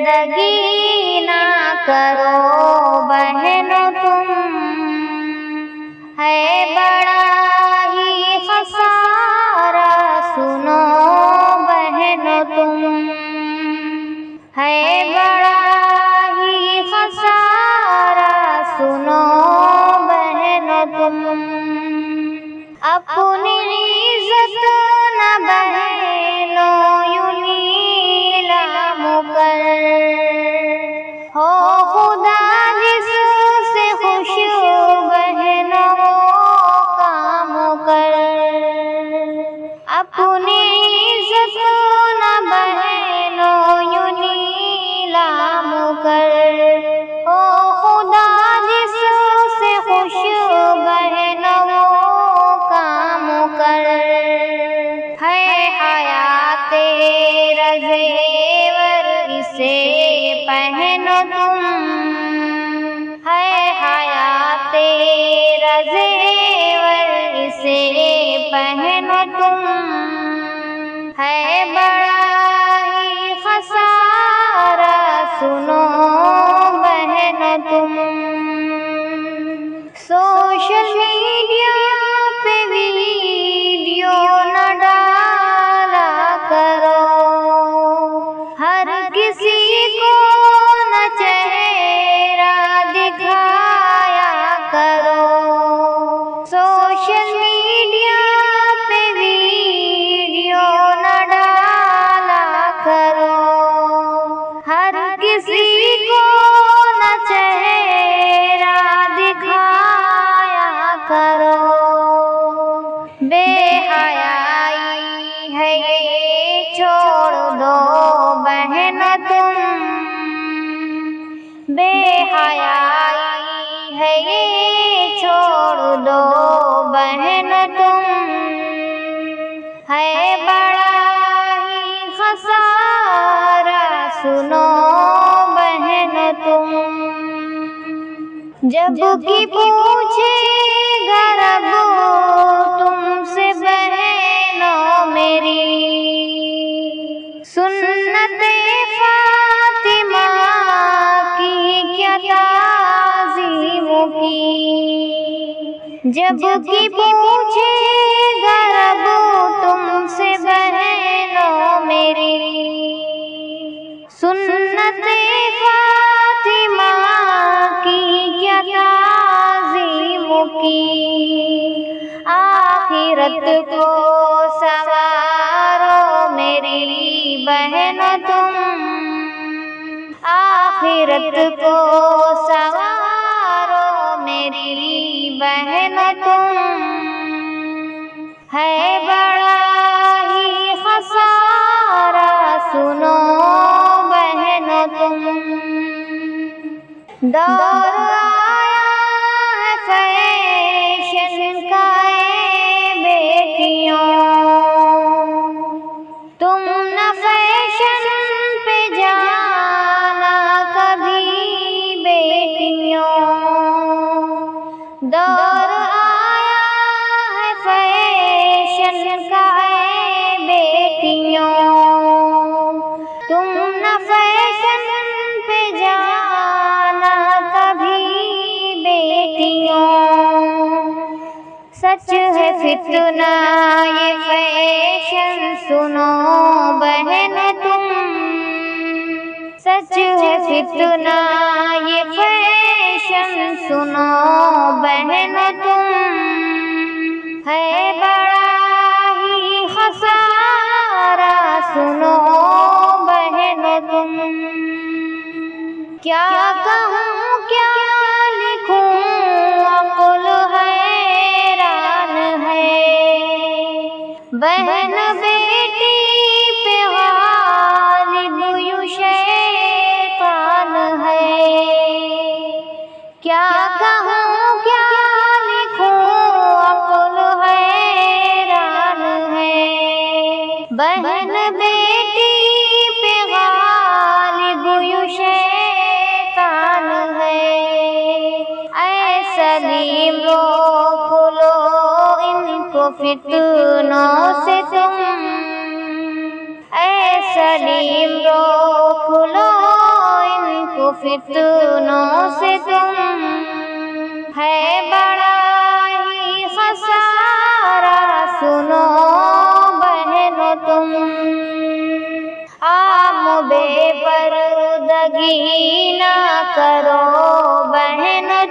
दर्दगी ना करो बहनों तुम, है बड़ा ही खसारा सुनो बहनों तुम, है बड़ा ही खसारा सुनो बहनों तुम। अपनी इज्जत न बहनों यूं नीलाम कर, हो खुदा जिससे खुश बहनों काम कर। अपनी इज्जत न बहनों यूं नीलाम कर, हो खुदा जिससे खुश बहनों काम कर। है हयाते रज़ेवर इसे पहनो तुम, है हयाते रज़ेवर इसे पहनो तुम, है बड़ा ही खसारा सुनो बहनों तुम। सोशल मीडिया पे वीडियो न डाला करो, हर किसी को न चेहरा दिखाया करो। सोशल मीडिया पे वीडियो न डाला करो, हर किसी को न चेहरा दिखाया करो। बेहयाई है ये छोड़ दो बहनों तुम, बेहयाई है ये छोड़ दो बहनों तुम, है बड़ा ही खसारा सुनो बहनों तुम। जब की पूछेगा रब तुमसे बहनों मेरी, सुन्नते फातिमा की क्या ताज़ीमों की। जब की पूछेगा रब तुमसे बहनों मेरी, सुन्नते फातिमा की क्या ताज़ीमों की। आखिरत को सवारो मेरी बहनों तुम, आखिरत को सवारो मेरी बहनों तुम, है बड़ा ही खसारा सुनो बहनों तुम। दौर आया है फैशन का ए बेटियों, तुम न फैशन पे जाना कभी बेटियों। दौर आया है फैशन का ए बेटियों, तुम न फैशन पे जाना कभी बेटियों। सच है फितना ये फैशन सुनो बहन तुम, सच है फितना ये फैशन सुनो बहन तुम, है बड़ा ही खसारा सुनो बहन तुम। क्या कहूँ क्या लिखूँ अक़्ल हैरान है, बहन बेटी पे गालिब यूं शैतान है। क्या कहूँ क्या लिखूँ अक़्ल हैरान है, बहन बेटी पे गालिब यूं शैतान है। ऐ सलीम रोक लो इनको फितनों से तुम, ऐ सलीम रोक लो फितनों से तुम है बड़ा ही खसारा, सुनो बहनों तुम। आम बेपरदगी ना करो बहनों